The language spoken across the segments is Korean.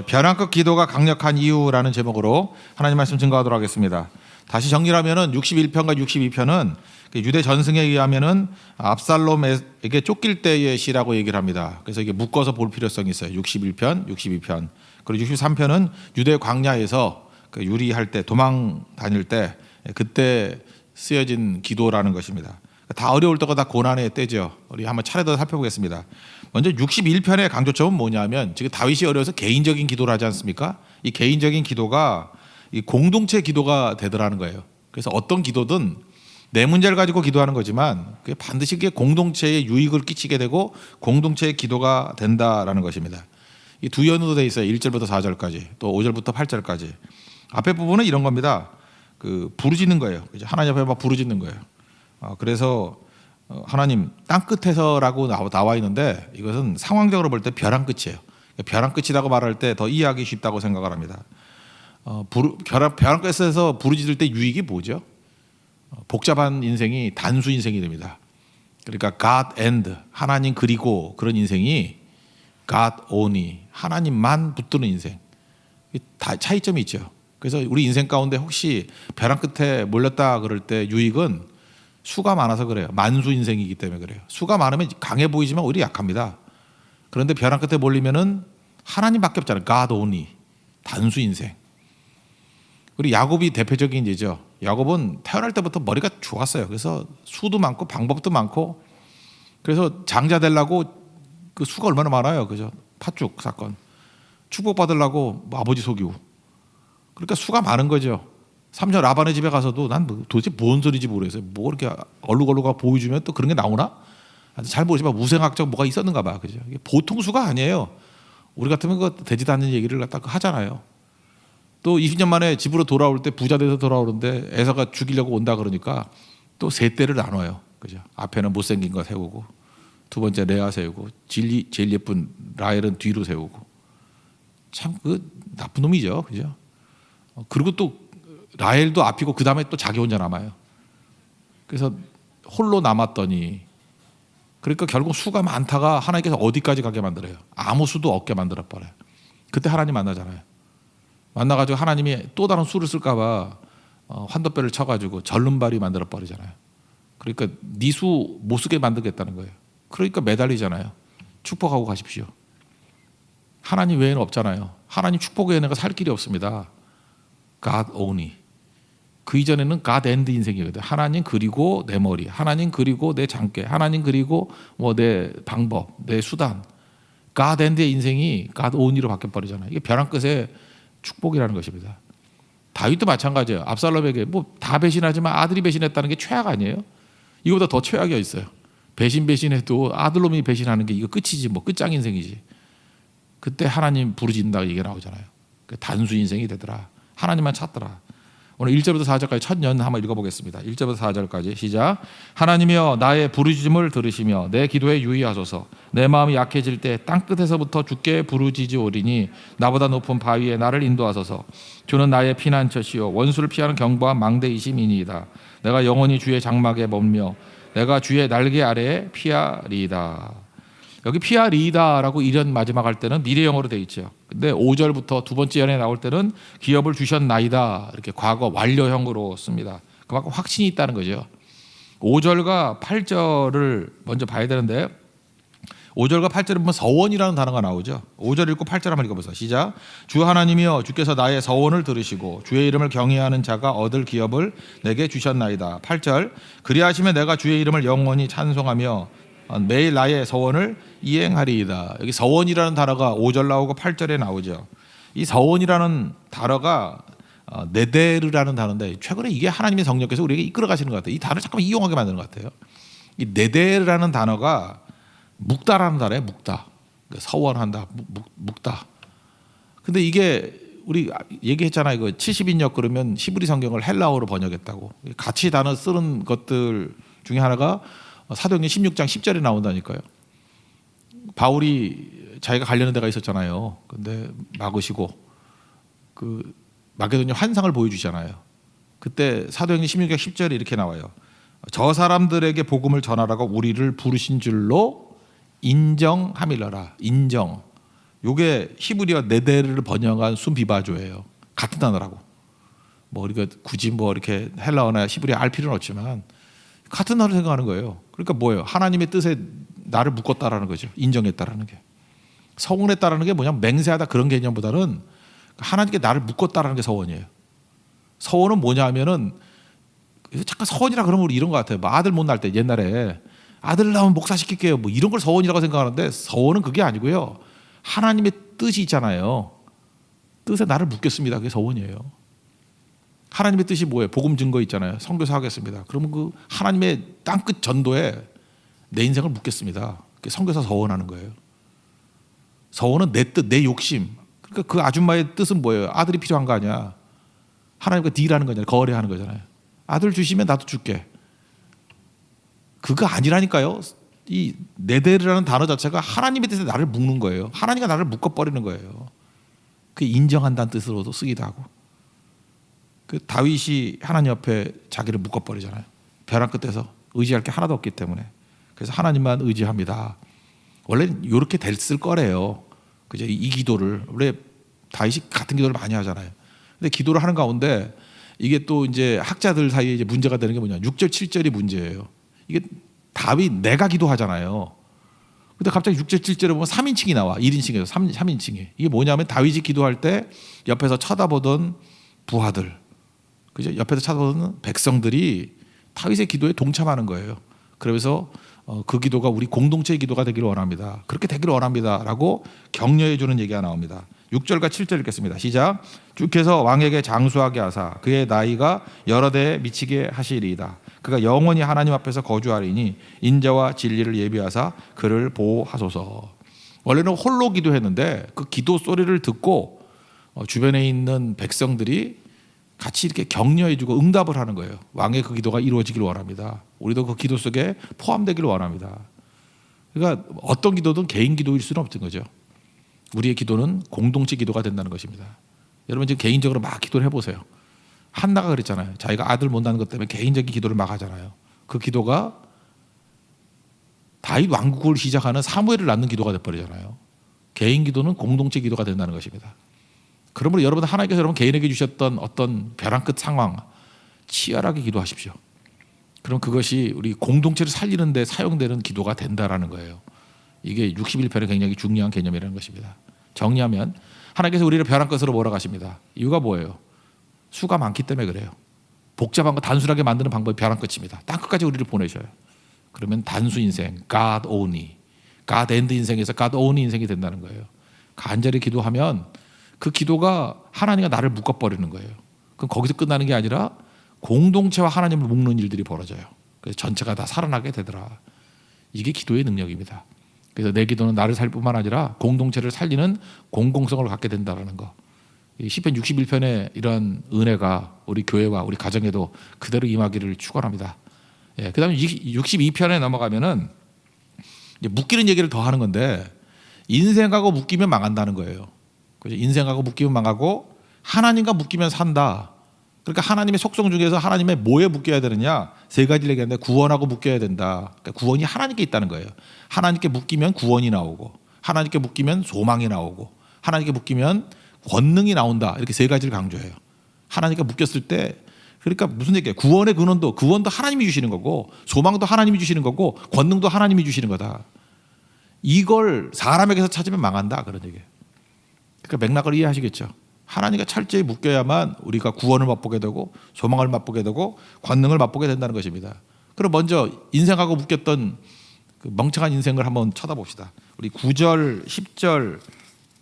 벼랑끝 기도가 강력한 이유라는 제목으로 하나님 말씀 증거하도록 하겠습니다. 다시 정리하면은 61편과 62편은 유대 전승에 의하면은 압살롬에게 쫓길 때의 시라고 얘기를 합니다. 그래서 이게 묶어서 볼 필요성이 있어요. 61편, 62편. 그리고 63편은 유대 광야에서 유리할 때 도망 다닐 때 그때 쓰여진 기도라는 것입니다. 다 어려울 때가 다 고난의 때죠. 우리 한번 차례대로 살펴보겠습니다. 먼저 61편의 강조점은 뭐냐면 지금 다윗이 어려워서 개인적인 기도를 하지 않습니까? 이 개인적인 기도가 이 공동체 기도가 되더라는 거예요. 그래서 어떤 기도든 내 문제를 가지고 기도하는 거지만 그게 반드시 그게 공동체에 유익을 끼치게 되고 공동체의 기도가 된다라는 것입니다. 이 두 연으로 돼 있어요. 1절부터 4절까지 또 5절부터 8절까지. 앞에 부분은 이런 겁니다. 부르짖는 거예요. 하나님 앞에 막 부르짖는 거예요. 그래서 하나님 땅 끝에서라고 나와 있는데 이것은 상황적으로 볼 때 벼랑 끝이에요. 벼랑 끝이라고 말할 때 더 이해하기 쉽다고 생각을 합니다. 벼랑 끝에서 부르짖을 때 유익이 뭐죠? 복잡한 인생이 단수 인생이 됩니다. 그러니까 God and 하나님 그리고 그런 인생이 God only 하나님만 붙드는 인생. 다 차이점이 있죠. 그래서 우리 인생 가운데 혹시 벼랑 끝에 몰렸다 그럴 때 유익은 수가 많아서 그래요. 만수 인생이기 때문에 그래요. 수가 많으면 강해 보이지만 오히려 약합니다. 그런데 벼랑 끝에 몰리면은 하나님밖에 없잖아요. God only 단수 인생. 그리고 야곱이 대표적인 예죠. 야곱은 태어날 때부터 머리가 좋았어요. 그래서 수도 많고 방법도 많고 그래서 장자 되려고 그 수가 얼마나 많아요. 그죠? 팥죽 사건. 축복받으려고 아버지 속이고. 그러니까 수가 많은 거죠. 3년 라반의 집에 가서도 난 도대체 뭔 소리인지 모르겠어요. 뭐 이렇게 얼룩얼룩하고 보여주면 또 그런 게 나오나? 잘 모르지만 무생학적 뭐가 있었는가 봐. 그죠? 이게 보통 수가 아니에요. 우리 같으면 그 되지도 않는 얘기를 갖다 하잖아요. 또 20년 만에 집으로 돌아올 때 부자 돼서 돌아오는데 에서가 죽이려고 온다 그러니까 또 세 대를 나눠요. 그죠? 앞에는 못생긴 거 세우고 두 번째 레아 세우고 제일 예쁜 라헬은 뒤로 세우고 참 그 나쁜 놈이죠. 그죠? 그리고 또 라헬도 앞이고 그 다음에 또 자기 혼자 남아요. 그래서 홀로 남았더니 그러니까 결국 수가 많다가 하나님께서 어디까지 가게 만들어요. 아무 수도 없게 만들어 버려요. 그때 하나님 만나잖아요. 만나가지고 하나님이 또 다른 수를 쓸까 봐 환도뼈를 쳐가지고 절름발이 만들어 버리잖아요. 그러니까 네 수 못 쓰게 만들겠다는 거예요. 그러니까 매달리잖아요. 축복하고 가십시오. 하나님 외에는 없잖아요. 하나님 축복 외에는 살 길이 없습니다. God only. 그 이전에는 God and 인생이거든요. 하나님 그리고 내 머리, 하나님 그리고 내 장깨, 하나님 그리고 뭐 내 방법, 내 수단. God and의 인생이 God only로 바뀌어버리잖아요. 이게 벼랑 끝에 축복이라는 것입니다. 다윗도 마찬가지예요. 압살롬에게 뭐 다 배신하지만 아들이 배신했다는 게 최악 아니에요? 이거보다 더 최악이 있어요. 배신해도 아들놈이 배신하는 게 이거 끝이지 뭐 끝장 인생이지. 그때 하나님 부르짖는다고 얘기가 나오잖아요. 단수 인생이 되더라. 하나님만 찾더라. 오늘 1절부터 4절까지 첫년 한번 읽어보겠습니다. 1절부터 4절까지 시작. 하나님이여 나의 부르짖음을 들으시며 내 기도에 유의하소서. 내 마음이 약해질 때 땅끝에서부터 주께 부르짖으오리니 나보다 높은 바위에 나를 인도하소서. 주는 나의 피난처시요 원수를 피하는 견고한 망대이심이니이다. 내가 영원히 주의 장막에 머물며 내가 주의 날개 아래에 피하리이다. 여기 피하리이다라고 1년 마지막 할 때는 미래형으로 되어 있죠. 근데 5절부터 두 번째 연에 나올 때는 기업을 주셨나이다 이렇게 과거 완료형으로 씁니다. 그만큼 확신이 있다는 거죠. 5절과 8절을 먼저 봐야 되는데 5절과 8절에 보면 서원이라는 단어가 나오죠. 5절 읽고 8절 한번 읽어보세요. 시작. 주 하나님이여 주께서 나의 서원을 들으시고 주의 이름을 경외하는 자가 얻을 기업을 내게 주셨나이다. 8절 그리하시면 내가 주의 이름을 영원히 찬송하며 매일 나의 서원을 이행하리이다. 여기 서원이라는 단어가 5절 나오고 8절에 나오죠. 이 서원이라는 단어가 네데르라는 단어인데 최근에 이게 하나님의 성령께서 우리에게 이끌어 가시는 것 같아요. 이 단어를 잠깐 이용하게 만드는 것 같아요. 이 네데르라는 단어가 묵다라는 단어예요. 묵다. 서원한다. 묵다. 근데 이게 우리 얘기했잖아요. 이거 70인역 그러면 히브리 성경을 헬라어로 번역했다고. 같이 단어 쓰는 것들 중에 하나가 사도행전 16장 10절에 나온다니까요. 바울이 자기가 가려는 데가 있었잖아요. 근데 막으시고 그 마게도냐 환상을 보여주잖아요. 그때 사도행전 16장 10절에 이렇게 나와요. 저 사람들에게 복음을 전하라고 우리를 부르신 줄로 인정함이러라. 인정. 요게 히브리어 네데르를 번역한 순비바조예요. 같은 단어라고. 뭐 우리가 굳이 뭐 이렇게 헬라어나 히브리어 알 필요는 없지만 같은 단어를 생각하는 거예요. 그러니까 뭐예요? 하나님의 뜻에 나를 묶었다라는 거죠. 인정했다라는 게. 서원했다라는 게 뭐냐면 맹세하다 그런 개념보다는 하나님께 나를 묶었다라는 게 서원이에요. 서원은 뭐냐 하면은 잠깐 서원이라 그러면 우리 이런 것 같아요. 뭐 아들 못 낳을 때 옛날에 아들 낳으면 목사시킬게요. 뭐 이런 걸 서원이라고 생각하는데 서원은 그게 아니고요. 하나님의 뜻이 있잖아요. 뜻에 나를 묶겠습니다. 그게 서원이에요. 하나님의 뜻이 뭐예요? 복음 증거 있잖아요. 선교사 하겠습니다. 그러면 그 하나님의 땅끝 전도에 내 인생을 묶겠습니다. 그게 선교사 서원하는 거예요. 서원은 내 뜻, 내 욕심. 그러니까 그 아줌마의 뜻은 뭐예요? 아들이 필요한 거 아니야. 하나님과 딜하는 거잖아요. 거래하는 거잖아요. 아들 주시면 나도 줄게. 그거 아니라니까요. 이 네데르라는 단어 자체가 하나님의 뜻에 나를 묶는 거예요. 하나님과 나를 묶어버리는 거예요. 그게 인정한다는 뜻으로도 쓰기도 하고. 그 다윗이 하나님 앞에 자기를 묶어버리잖아요. 벼랑 끝에서 의지할 게 하나도 없기 때문에. 그래서 하나님만 의지합니다. 원래는 이렇게 됐을 거래요. 그죠? 이 기도를 원래 다윗이 같은 기도를 많이 하잖아요. 근데 기도를 하는 가운데 이게 또 이제 학자들 사이에 이제 문제가 되는 게 뭐냐? 6절 7절이 문제예요. 이게 다윗 내가 기도하잖아요. 근데 갑자기 6절 7절에 보면 3인칭이 나와. 1인칭에서 3인칭이. 이게 뭐냐면 다윗이 기도할 때 옆에서 쳐다보던 부하들, 그죠? 옆에서 쳐다보던 백성들이 다윗의 기도에 동참하는 거예요. 그러면서 그 기도가 우리 공동체의 기도가 되기를 원합니다. 그렇게 되기를 원합니다라고 격려해 주는 얘기가 나옵니다. 6절과 7절 읽겠습니다. 시작. 주께서 왕에게 장수하게 하사 그의 나이가 여러 대에 미치게 하시리이다. 그가 영원히 하나님 앞에서 거주하리니 인자와 진리를 예비하사 그를 보호하소서. 원래는 홀로 기도했는데 그 기도 소리를 듣고 주변에 있는 백성들이 같이 이렇게 격려해주고 응답을 하는 거예요. 왕의 그 기도가 이루어지기를 원합니다. 우리도 그 기도 속에 포함되기를 원합니다. 그러니까 어떤 기도든 개인 기도일 수는 없는 거죠. 우리의 기도는 공동체 기도가 된다는 것입니다. 여러분 지금 개인적으로 막 기도를 해보세요. 한나가 그랬잖아요. 자기가 아들 못 낳는 것 때문에 개인적인 기도를 막 하잖아요. 그 기도가 다윗 왕국을 시작하는 사무엘을 낳는 기도가 돼버리잖아요. 개인 기도는 공동체 기도가 된다는 것입니다. 그러므로 여러분 하나님께서 여러분 개인에게 주셨던 어떤 벼랑 끝 상황 치열하게 기도하십시오. 그럼 그것이 우리 공동체를 살리는 데 사용되는 기도가 된다라는 거예요. 이게 61편의 굉장히 중요한 개념이라는 것입니다. 정리하면 하나님께서 우리를 벼랑 끝으로 몰아가십니다. 이유가 뭐예요? 수가 많기 때문에 그래요. 복잡한 거 단순하게 만드는 방법이 벼랑 끝입니다. 땅 끝까지 우리를 보내셔요. 그러면 단수 인생, God only, God and 인생에서 God only 인생이 된다는 거예요. 간절히 기도하면 그 기도가 하나님과 나를 묶어버리는 거예요. 그럼 거기서 끝나는 게 아니라 공동체와 하나님을 묶는 일들이 벌어져요. 그래서 전체가 다 살아나게 되더라. 이게 기도의 능력입니다. 그래서 내 기도는 나를 살 뿐만 아니라 공동체를 살리는 공공성을 갖게 된다는 거. 시편 61편의 이런 은혜가 우리 교회와 우리 가정에도 그대로 임하기를 축원합니다. 예, 그다음에 62편에 넘어가면은 이제 묶이는 얘기를 더 하는 건데 인생하고 묶이면 망한다는 거예요. 그죠? 인생하고 묶이면 망하고 하나님과 묶이면 산다. 그러니까 하나님의 속성 중에서 하나님의 뭐에 묶여야 되느냐? 세 가지를 얘기하는데 구원하고 묶여야 된다. 그러니까 구원이 하나님께 있다는 거예요. 하나님께 묶이면 구원이 나오고 하나님께 묶이면 소망이 나오고 하나님께 묶이면 권능이 나온다. 이렇게 세 가지를 강조해요. 하나님께 묶였을 때 그러니까 무슨 얘기예요? 구원의 근원도 하나님이 주시는 거고 소망도 하나님이 주시는 거고 권능도 하나님이 주시는 거다. 이걸 사람에게서 찾으면 망한다. 그런 얘기예요. 그러니까 맥락을 이해하시겠죠. 하나님과 철저히 묶여야만 우리가 구원을 맛보게 되고 소망을 맛보게 되고 권능을 맛보게 된다는 것입니다. 그럼 먼저 인생하고 묶였던 그 멍청한 인생을 한번 쳐다봅시다. 우리 9절 10절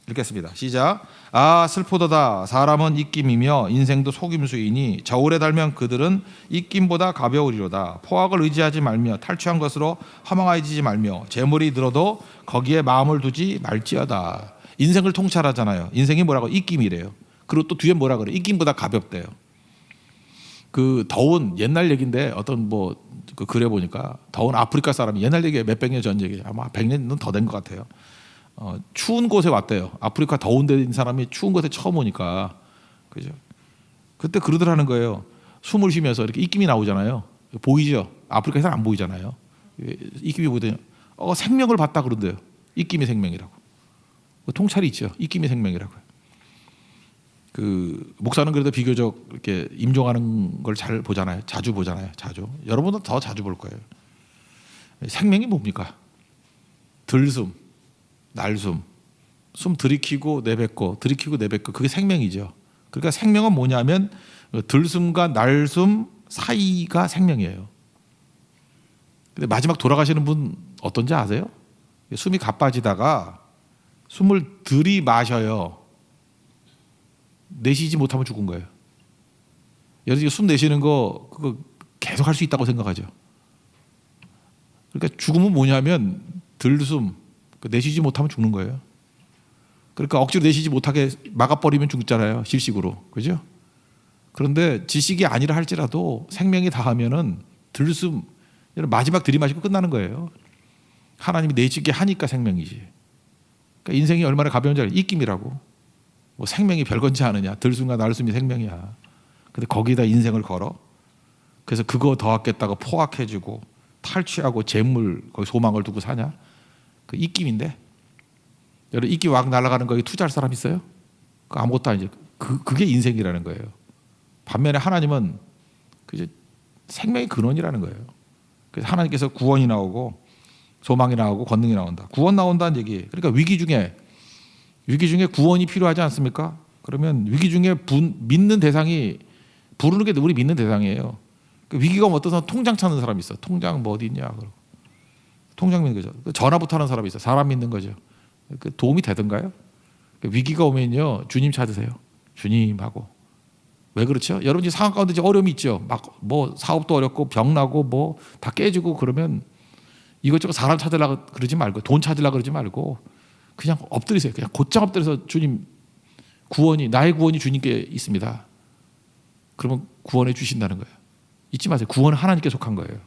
읽겠습니다. 시작. 아 슬프도다. 사람은 입김이며 인생도 속임수이니 저울에 달면 그들은 입김보다 가벼우리로다. 포악을 의지하지 말며 탈취한 것으로 허망해지지 말며 재물이 늘어도 거기에 마음을 두지 말지어다. 인생을 통찰하잖아요. 인생이 뭐라고? 입김이래요. 그리고 또 뒤에 뭐라 그래? 입김보다 가볍대요. 그 더운 옛날 얘기인데 어떤 그 글에 보니까 더운 아프리카 사람이 옛날 얘기 몇백 년 전 얘기 아마 100년은 더 된 것 같아요. 추운 곳에 왔대요. 아프리카 더운 데 있는 사람이 추운 곳에 처음 오니까 그죠? 그때 그러더라는 거예요. 숨을 쉬면서 이렇게 입김이 나오잖아요. 보이죠? 아프리카에서는 안 보이잖아요. 입김이 보이더니 생명을 봤다 그런대요. 입김이 생명이라고. 그 통찰이 있죠. 입김이 생명이라고요. 그 목사는 그래도 비교적 이렇게 임종하는 걸 잘 보잖아요. 자주 보잖아요. 자주. 여러분도 더 자주 볼 거예요. 생명이 뭡니까? 들숨, 날숨, 숨 들이키고 내뱉고 들이키고 내뱉고 그게 생명이죠. 그러니까 생명은 뭐냐면 들숨과 날숨 사이가 생명이에요. 근데 마지막 돌아가시는 분 어떤지 아세요? 숨이 가빠지다가 숨을 들이마셔요. 내쉬지 못하면 죽은 거예요. 여러분 숨 내쉬는 거 그거 계속 할 수 있다고 생각하죠. 그러니까 죽음은 뭐냐면 들숨, 내쉬지 못하면 죽는 거예요. 그러니까 억지로 내쉬지 못하게 막아버리면 죽잖아요. 질식으로. 그죠? 그런데 질식이 아니라 할지라도 생명이 다하면은 들숨, 마지막 들이마시고 끝나는 거예요. 하나님이 내쉬게 하니까 생명이지. 그러니까 인생이 얼마나 가벼운 줄 알아요. 입김이라고. 뭐 생명이 별건지 아느냐. 들숨과 날숨이 생명이야. 근데 거기다 인생을 걸어. 그래서 그거 더 아꼈다고 포악해지고 탈취하고 재물, 거기 소망을 두고 사냐? 그 입김인데. 여러분 입김 왁 날아가는 거에 투자할 사람 있어요? 그 아무것도 아니죠. 그게 인생이라는 거예요. 반면에 하나님은 그저 생명의 근원이라는 거예요. 그래서 하나님께서 구원이 나오고 소망이 나오고 권능이 나온다. 구원 나온다는 얘기. 그러니까 위기 중에 구원이 필요하지 않습니까? 그러면 위기 중에 믿는 대상이 부르는 게 우리 믿는 대상이에요. 위기가 어떤 사람 통장 찾는 사람이 있어. 통장 뭐 어디 있냐. 그러고. 통장 믿는 거죠. 전화부터 하는 사람이 있어. 사람 믿는 거죠. 도움이 되던가요? 위기가 오면요 주님 찾으세요. 주님하고. 왜 그렇죠? 여러분 지금 상황 가운데 어려움이 있죠. 막 뭐 사업도 어렵고 병 나고 뭐 다 깨지고 그러면 이것저것 사람 찾으려고 그러지 말고 돈 찾으려고 그러지 말고 그냥 엎드리세요. 그냥 곧장 엎드려서 주님 나의 구원이 주님께 있습니다. 그러면 구원해 주신다는 거예요. 잊지 마세요. 구원은 하나님께 속한 거예요.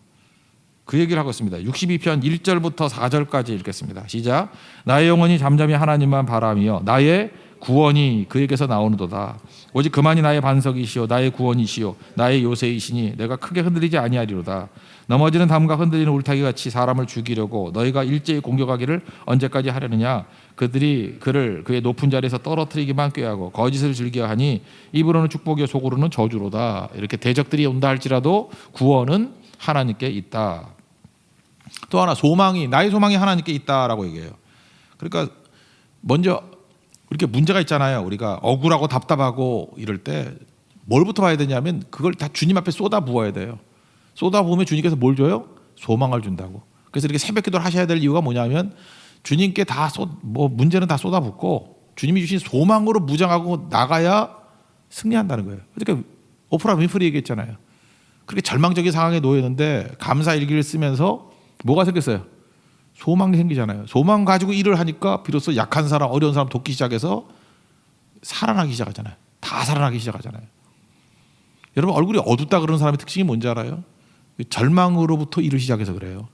그 얘기를 하고 있습니다. 62편 1절부터 4절까지 읽겠습니다. 시작. 나의 영혼이 잠잠히 하나님만 바라며 나의 구원이 그에게서 나오는도다. 오직 그만이 나의 반석이시오 나의 구원이시오 나의 요새이시니 내가 크게 흔들리지 아니하리로다. 넘어지는 담과 흔들리는 울타기같이 사람을 죽이려고 너희가 일제히 공격하기를 언제까지 하려느냐. 그들이 그를 그의 높은 자리에서 떨어뜨리기만 꾀하고 거짓을 즐겨하니 입으로는 축복이요 속으로는 저주로다. 이렇게 대적들이 온다 할지라도 구원은 하나님께 있다. 또 하나 나의 소망이 하나님께 있다라고 얘기해요. 그러니까 먼저 이렇게 문제가 있잖아요. 우리가 억울하고 답답하고 이럴 때 뭘부터 봐야 되냐면 그걸 다 주님 앞에 쏟아 부어야 돼요. 쏟아 부으면 주님께서 뭘 줘요? 소망을 준다고. 그래서 이렇게 새벽 기도를 하셔야 될 이유가 뭐냐면 주님께 문제는 다 쏟아붓고 주님이 주신 소망으로 무장하고 나가야 승리한다는 거예요. 그러니까 오프라 윈프리 얘기했잖아요. 그렇게 절망적인 상황에 놓였는데 감사 일기를 쓰면서 뭐가 생겼어요? 소망이 생기잖아요. 소망 가지고 일을 하니까 비로소 약한 사람, 어려운 사람 돕기 시작해서 살아나기 시작하잖아요. 다 살아나기 시작하잖아요. 여러분 얼굴이 어둡다 그러는 사람의 특징이 뭔지 알아요? 절망으로부터 일을 시작해서 그래요.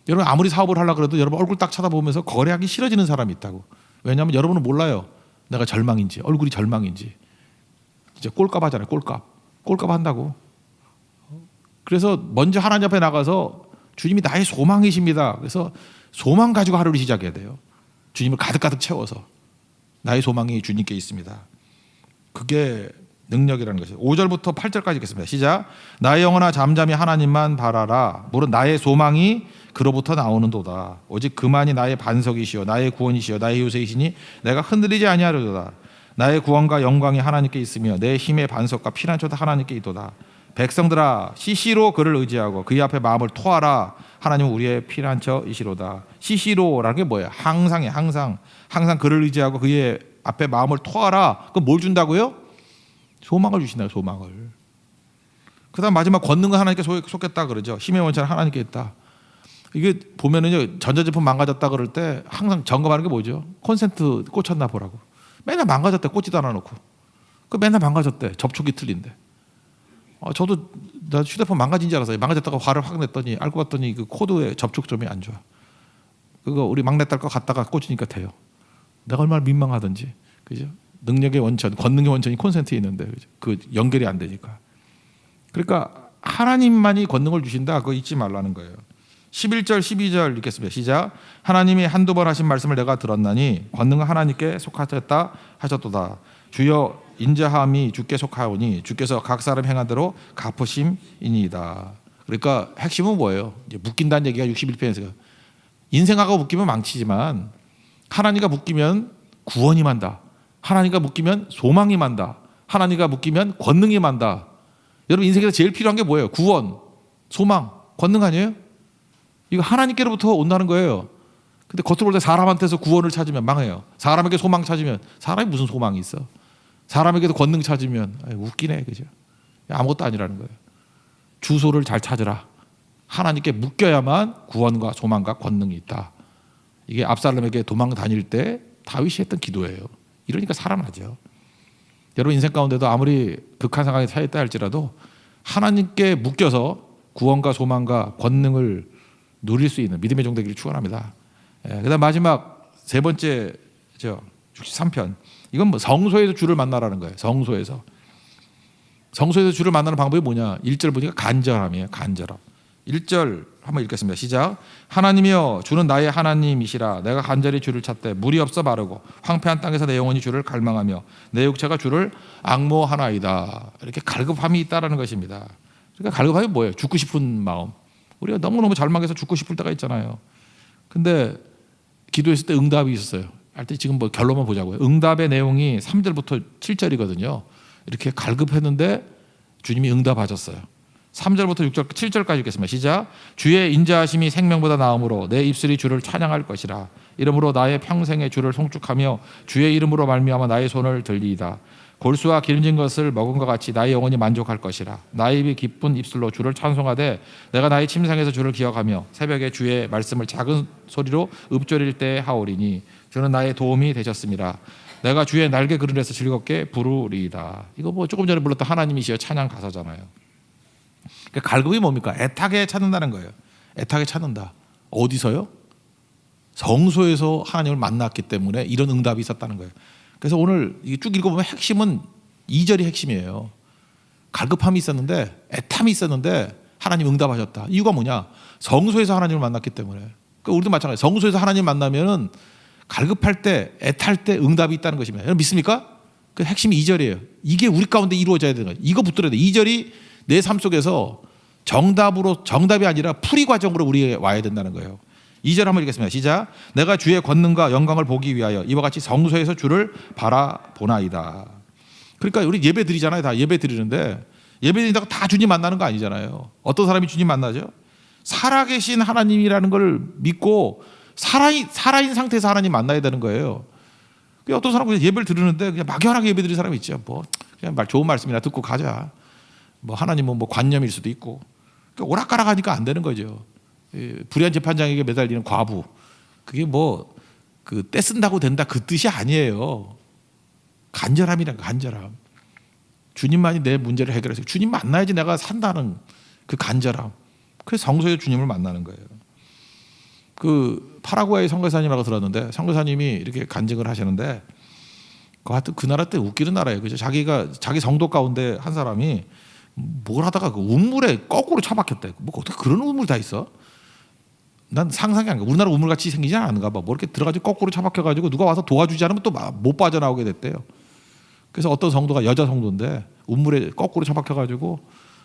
여러분 아무리 사업을 하려고 해도 여러분 얼굴 딱 쳐다보면서 거래하기 싫어지는 사람이 있다고. 왜냐하면 여러분은 몰라요. 내가 절망인지 얼굴이 절망인지. 진짜 꼴값 하잖아요. 꼴값 한다고. 그래서 먼저 하나님 앞에 나가서 주님이 나의 소망이십니다. 그래서 소망 가지고 하루를 시작해야 돼요. 주님을 가득가득 채워서 나의 소망이 주님께 있습니다. 그게 능력이라는 것이죠. 5절부터 8절까지 읽겠습니다. 시작. 나의 영혼아 잠잠히 하나님만 바라라. 물론 나의 소망이 그로부터 나오는도다. 오직 그만이 나의 반석이시오 나의 구원이시오 나의 요새이시니 내가 흔들리지 아니하려도다. 나의 구원과 영광이 하나님께 있으며 내 힘의 반석과 피난처도 하나님께 있도다. 백성들아 시시로 그를 의지하고 그의 앞에 마음을 토하라. 하나님은 우리의 피난처이시로다. 시시로라는 게 뭐예요? 항상 그를 의지하고 그의 앞에 마음을 토하라. 그럼 뭘 준다고요? 소망을 주신다요. 소망을. 그 다음 마지막 권능은 하나님께 속했다 그러죠. 힘의 원천은 하나님께 있다. 이게 보면은요 전자제품 망가졌다 그럴 때 항상 점검하는 게 뭐죠? 콘센트 꽂혔나 보라고. 맨날 망가졌대. 꽂지도 않아 놓고. 그 맨날 망가졌대. 접촉이 틀린데. 저도 나 휴대폰 망가진 줄 알았어요. 망가졌다가 화를 확 냈더니 알고 봤더니 그 코드의 접촉점이 안 좋아. 그거 우리 막내딸 거 갖다가 꽂으니까 돼요. 내가 얼마나 민망하든지. 그죠? 능력의 원천, 권능의 원천이 콘센트에 있는데 그죠? 그 연결이 안 되니까. 그러니까 하나님만이 권능을 주신다. 그거 잊지 말라는 거예요. 11절 12절 읽겠습니다. 시작. 하나님이 한두 번 하신 말씀을 내가 들었나니 권능은 하나님께 속하셨다 하셨도다. 주여 인자함이 주께 속하오니 주께서 각 사람 행한 대로 갚으심이니이다. 그러니까 핵심은 뭐예요? 이제 묶인다는 얘기가 61편에서 인생하고 묶이면 망치지만 하나님과 묶이면 구원이 만다. 하나님과 묶이면 소망이 만다. 하나님과 묶이면 권능이 만다. 여러분 인생에서 제일 필요한 게 뭐예요? 구원, 소망, 권능 아니에요? 이거 하나님께로부터 온다는 거예요. 근데 겉으로 볼 때 사람한테서 구원을 찾으면 망해요. 사람에게 소망 찾으면 사람이 무슨 소망이 있어? 사람에게도 권능 찾으면 웃기네, 그죠? 아무것도 아니라는 거예요. 주소를 잘 찾으라. 하나님께 묶여야만 구원과 소망과 권능이 있다. 이게 압살롬에게 도망 다닐 때 다윗이 했던 기도예요. 이러니까 살아나죠. 여러분 인생 가운데도 아무리 극한 상황에 처했다 할지라도 하나님께 묶여서 구원과 소망과 권능을 누릴 수 있는 믿음의 종 되기를 축원합니다. 그다음 마지막 세 번째 63편. 이건 뭐 성소에서 주를 만나라는 거예요. 성소에서 주를 만나는 방법이 뭐냐? 1절 보니까 간절함이에요. 간절함. 1절 한번 읽겠습니다. 시작. 하나님이여 주는 나의 하나님이시라. 내가 간절히 주를 찾되 물이 없어 마르고 황폐한 땅에서 내 영혼이 주를 갈망하며 내 육체가 주를 앙모하나이다. 이렇게 갈급함이 있다라는 것입니다. 그러니까 갈급함이 뭐예요? 죽고 싶은 마음. 우리가 너무너무 절망해서 죽고 싶을 때가 있잖아요. 근데 기도했을 때 응답이 있었어요. 할 때 지금 뭐 결론만 보자고요. 응답의 내용이 3절부터 7절이거든요. 이렇게 갈급했는데 주님이 응답하셨어요. 3절부터 6절, 7절까지 읽겠습니다. 시작. 주의 인자하심이 생명보다 나음으로 내 입술이 주를 찬양할 것이라. 이러므로 나의 평생에 주를 송축하며 주의 이름으로 말미암아 나의 손을 들리이다. 골수와 기름진 것을 먹은 것 같이 나의 영혼이 만족할 것이라. 나의 입이 기쁜 입술로 주를 찬송하되 내가 나의 침상에서 주를 기억하며 새벽에 주의 말씀을 작은 소리로 읊조릴 때 하오리니 주는 나의 도움이 되셨습니다. 내가 주의 날개 그늘에서 즐겁게 부르리이다. 이거 뭐 조금 전에 불렀던 하나님이시여 찬양 가사잖아요. 그러니까 갈급이 뭡니까? 애타게 찾는다는 거예요. 애타게 찾는다. 어디서요? 성소에서 하나님을 만났기 때문에 이런 응답이 있었다는 거예요. 그래서 오늘 쭉 읽어보면 핵심은 2절이 핵심이에요. 갈급함이 있었는데 애탐이 있었는데 하나님 응답하셨다. 이유가 뭐냐? 성소에서 하나님을 만났기 때문에. 그러니까 우리도 마찬가지예요. 성소에서 하나님 만나면은 갈급할 때 애탈 때 응답이 있다는 것입니다. 여러분 믿습니까? 그 핵심이 2절이에요. 이게 우리 가운데 이루어져야 되는 거예요. 이거 붙들어야 돼. 2절이 내 삶 속에서 정답이 아니라 풀이 과정으로 우리에게 와야 된다는 거예요. 2절 한번 읽겠습니다. 시작. 내가 주의 권능과 영광을 보기 위하여 이와 같이 성소에서 주를 바라보나이다. 그러니까 우리 예배 드리잖아요. 다 예배 드리는데 예배 드린다고 다 주님 만나는 거 아니잖아요. 어떤 사람이 주님 만나죠? 살아계신 하나님이라는 걸 믿고 살아있는 상태에서 하나님 만나야 되는 거예요. 어떤 사람은 예배를 드리는데 그냥 막연하게 예배 드리는 사람이 있죠. 뭐 그냥 좋은 말씀이나 듣고 가자. 뭐 하나님은 뭐 관념일 수도 있고. 그러니까 오락가락 하니까 안 되는 거죠. 불의한 재판장에게 매달리는 과부. 그게 뭐 떼쓴다고 된다 그 뜻이 아니에요. 간절함이란 간절함. 주님만이 내 문제를 해결해서 주님 만나야지 내가 산다는 그 간절함. 그래서 성소에 주님을 만나는 거예요. 그 파라과이 선교사님이라고 들었는데 선교사님이 이렇게 간증을 하시는데 그 나라 때 웃기는 나라예요. 그죠? 자기 성도 가운데 한 사람이 뭘 하다가 그 우물에 거꾸로 처박혔대. 뭐 어떻게 그런 우물 다 있어? 난 상상이 안 가. 우리나라 우물 같이 생기지 않은가 봐. 뭐 이렇게 들어가지고 거꾸로 처박혀가지고 누가 와서 도와주지 않으면 또 못 빠져나오게 됐대요. 그래서 어떤 성도가 여자 성도인데 우물에 거꾸로 처박혀가지고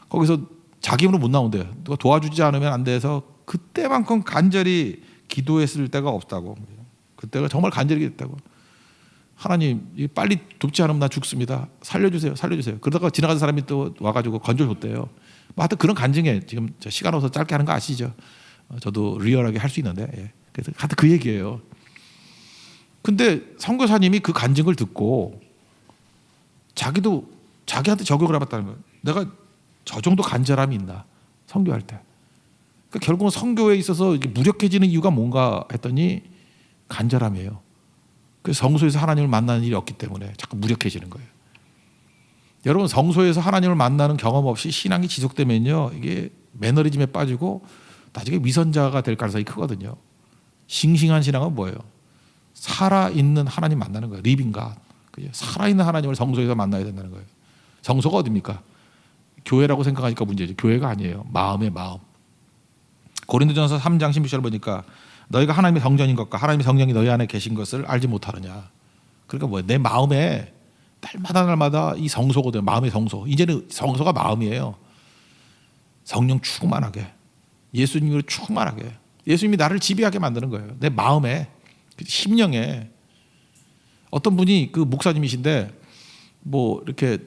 거기서 자기 힘으로 못 나온대요. 누가 도와주지 않으면 안 돼서 그때만큼 간절히 기도했을 때가 없다고. 그때가 정말 간절히 됐다고. 하나님 빨리 돕지 않으면 나 죽습니다. 살려주세요. 그러다가 지나가는 사람이 또 와가지고 건져줬대요. 뭐 하여튼 그런 간증에 지금 시간 없어서 짧게 하는 거 아시죠? 저도 리얼하게 할 수 있는데 그래서 하여튼 그 얘기예요. 근데 선교사님이 그 간증을 듣고 자기한테 적용을 해봤다는 거예요. 내가 저 정도 간절함이 있나 선교할 때. 그러니까 결국은 선교에 있어서 무력해지는 이유가 뭔가 했더니 간절함이에요. 그래서 성소에서 하나님을 만나는 일이 없기 때문에 자꾸 무력해지는 거예요. 여러분 성소에서 하나님을 만나는 경험 없이 신앙이 지속되면요 이게 매너리즘에 빠지고 나중에 위선자가 될 가능성이 크거든요. 싱싱한 신앙은 뭐예요? 살아있는 하나님 만나는 거예요. 리빙 갓. 살아있는 하나님을 성소에서 만나야 된다는 거예요. 성소가 어디입니까? 교회라고 생각하니까 문제죠. 교회가 아니에요. 마음의 마음. 고린도전서 3장 16절 보니까 너희가 하나님의 성전인 것과 하나님의 성령이 너희 안에 계신 것을 알지 못하느냐. 그러니까 뭐야? 내 마음에 날마다 이 성소거든. 마음의 성소. 이제는 성소가 마음이에요. 성령 충만하게, 예수님으로 충만하게, 예수님이 나를 지배하게 만드는 거예요. 내 마음에, 심령에. 어떤 분이 그 목사님이신데 뭐 이렇게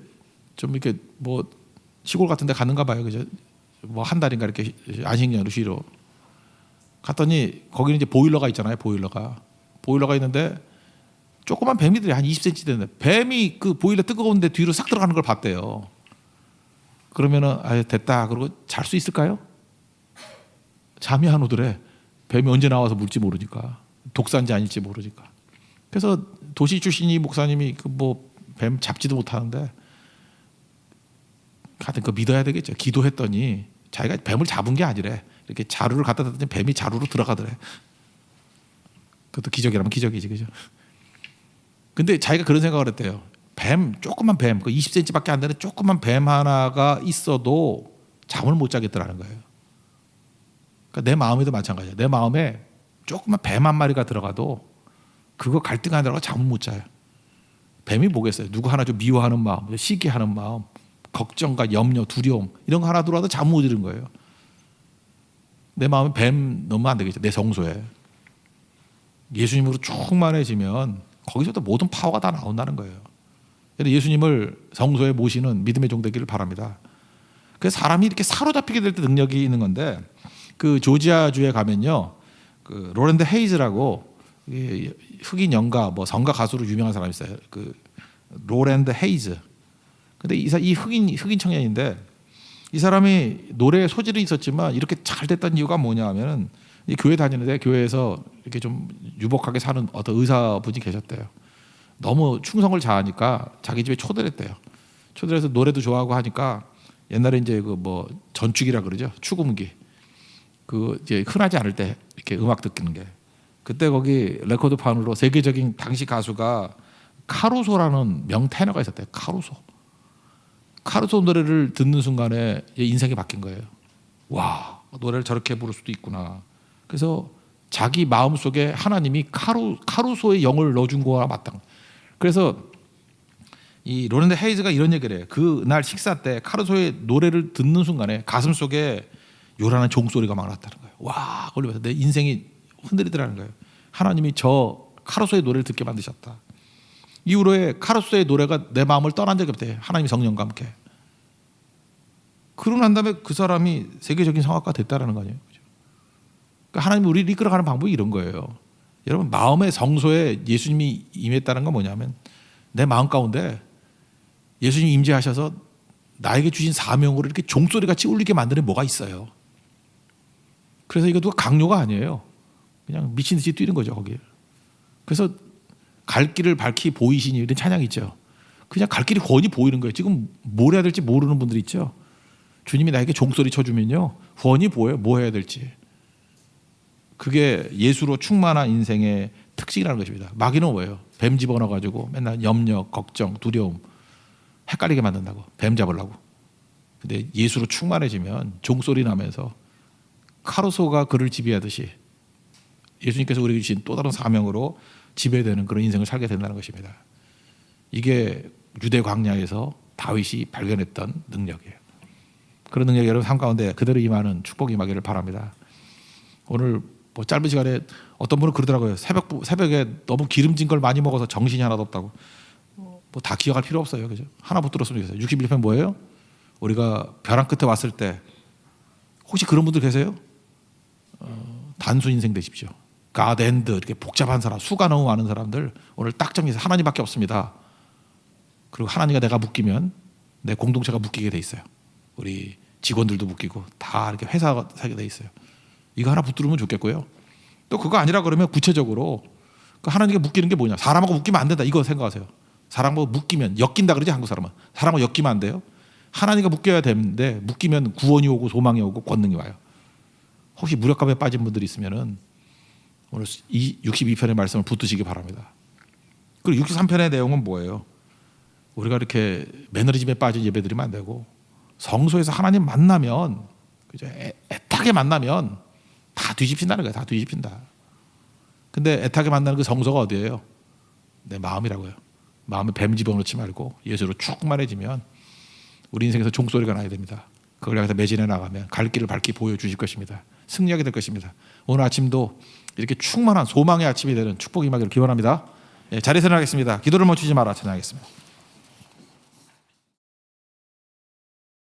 좀 이렇게 뭐 시골 같은데 가는가 봐요. 그죠? 뭐 한 달인가 이렇게 안식년으로 쉬러 갔더니 거기는 이제 보일러가 있잖아요. 보일러가 있는데 조그만 뱀이들이 한 20cm 되는데 뱀이 그 보일러 뜨거운데 뒤로 싹 들어가는 걸 봤대요. 그러면은 아 됐다. 그러고 잘 수 있을까요? 잠이 안 오더래. 뱀이 언제 나와서 물지 모르니까, 독사인지 아닐지 모르니까. 그래서 도시 출신이 목사님이 그 뭐 뱀 잡지도 못하는데 하여튼 그 믿어야 되겠죠. 기도했더니 자기가 뱀을 잡은 게 아니래. 이렇게 자루를 갖다 댔더니 뱀이 자루로 들어가더래. 그것도 기적이라면 기적이지, 그죠? 근데 자기가 그런 생각을 했대요. 조그만 뱀, 그 20cm밖에 안 되는 조그만 뱀 하나가 있어도 잠을 못 자겠더라는 거예요. 그러니까 내 마음에도 마찬가지야. 내 마음에 조그만 뱀 한 마리가 들어가도 그거 갈등하느라고 잠을 못 자요. 뱀이 뭐겠어요? 누구 하나 좀 미워하는 마음, 시기하는 마음, 걱정과 염려, 두려움 이런 거 하나 들어와도 잠 못 이루는 거예요. 내 마음에 뱀 넣으면 안 되겠죠. 내 성소에. 예수님으로 충만해지면 거기서도 모든 파워가 다 나온다는 거예요. 예수님을 성소에 모시는 믿음의 종 되기를 바랍니다. 그래서 사람이 이렇게 사로잡히게 될 때 능력이 있는 건데, 그 조지아주에 가면요, 그 로랜드 헤이즈라고 흑인 연가, 뭐 성가 가수로 유명한 사람이 있어요. 그 로랜드 헤이즈. 근데 이 흑인 청년인데 이 사람이 노래에 소질이 있었지만 이렇게 잘 됐던 이유가 뭐냐 하면은 이 교회 다니는데 교회에서 이렇게 좀 유복하게 사는 어떤 의사분이 계셨대요. 너무 충성을 다하니까 자기 집에 초대를 했대요. 초대해서 노래도 좋아하고 하니까 옛날에 이제 그 뭐 전축이라 그러죠. 축음기. 그 이제 흔하지 않을 때 이렇게 음악 듣는 게. 그때 거기 레코드판으로 세계적인 당시 가수가 카루소라는 명테너가 있었대요. 카루소 노래를 듣는 순간에 인생이 바뀐 거예요. 와, 노래를 저렇게 부를 수도 있구나. 그래서 자기 마음속에 하나님이 카루소의 영을 넣어준 거와 맞다. 그래서 이 로랜드 헤이즈가 이런 얘기를 해요. 그날 식사 때 카루소의 노래를 듣는 순간에 가슴 속에 요란한 종소리가 막 났다는 거예요. 와, 그걸 내 인생이 흔들리더라는 거예요. 하나님이 저 카루소의 노래를 듣게 만드셨다. 이후로의 카루소의 노래가 내 마음을 떠난 적이 없대요. 하나님 성령과 함께. 그러고 난 다음에 그 사람이 세계적인 성악가 됐다라는 거 아니에요. 그러니까 하나님이 우리를 이끌어가는 방법이 이런 거예요. 여러분, 마음의 성소에 예수님이 임했다는 건 뭐냐면 내 마음 가운데 예수님 임재하셔서 나에게 주신 사명으로 이렇게 종소리같이 울리게 만드는 뭐가 있어요. 그래서 이거 누가 강요가 아니에요. 그냥 미친 듯이 뛰는 거죠, 거기에. 그래서 갈 길을 밝히 보이시니 이런 찬양이 있죠. 그냥 갈 길이 훤히 보이는 거예요. 지금 뭘 해야 될지 모르는 분들 있죠. 주님이 나에게 종소리 쳐주면요, 훤히 보여요. 뭐 해야 될지. 그게 예수로 충만한 인생의 특징이라는 것입니다. 마귀는 뭐예요? 뱀 집어넣어가지고 맨날 염려, 걱정, 두려움 헷갈리게 만든다고. 뱀 잡으려고. 근데 예수로 충만해지면 종소리 나면서 카루소가 그를 지배하듯이 예수님께서 우리에게 주신 또 다른 사명으로 지배되는 그런 인생을 살게 된다는 것입니다. 이게 유대 광야에서 다윗이 발견했던 능력이에요. 그런 능력이 여러분 삶 가운데 그대로 임하는 축복이 임하기를 바랍니다. 오늘 뭐 짧은 시간에 어떤 분은 그러더라고요. 새벽에 너무 기름진 걸 많이 먹어서 정신이 하나도 없다고. 뭐 다 기억할 필요 없어요. 그죠? 하나 붙들었으면 좋겠어요. 61편 뭐예요? 우리가 벼랑 끝에 왔을 때 혹시 그런 분들 계세요? 단순 인생 되십시오. 가드엔드 이렇게 복잡한 사람, 수가 너무 많은 사람들 오늘 딱 정해서 하나님밖에 없습니다. 그리고 하나님과 내가 묶이면 내 공동체가 묶이게 돼 있어요. 우리 직원들도 묶이고 다 이렇게 회사가 살게 돼 있어요. 이거 하나 붙들으면 좋겠고요. 또 그거 아니라 그러면 구체적으로 하나님께 묶이는 게 뭐냐? 사람하고 묶이면 안 된다. 이거 생각하세요. 사람하고 묶이면 엮인다 그러지, 한국 사람은. 사람하고 엮이면 안 돼요. 하나님과 묶여야 되는데 묶이면 구원이 오고 소망이 오고 권능이 와요. 혹시 무력감에 빠진 분들이 있으면은 오늘 이 62편의 말씀을 붙드시기 바랍니다. 그리고 63편의 내용은 뭐예요? 우리가 이렇게 매너리즘에 빠진 예배드리면 안 되고 성소에서 하나님 만나면, 그죠? 애타게 만나면 다 뒤집힌다는 거예요. 다 뒤집힌다. 근데 애타게 만나는 그 정서가 어디예요? 내 마음이라고요. 마음에 뱀 집어넣지 말고 예수로 충만해지면 우리 인생에서 종소리가 나야 됩니다. 그걸 향해서 매진해 나가면 갈 길을 밝히 보여주실 것입니다. 승리하게 될 것입니다. 오늘 아침도 이렇게 충만한 소망의 아침이 되는 축복이 임하기를 기원합니다. 자리에서 나가겠습니다. 기도를 멈추지 마라 찬양하겠습니다.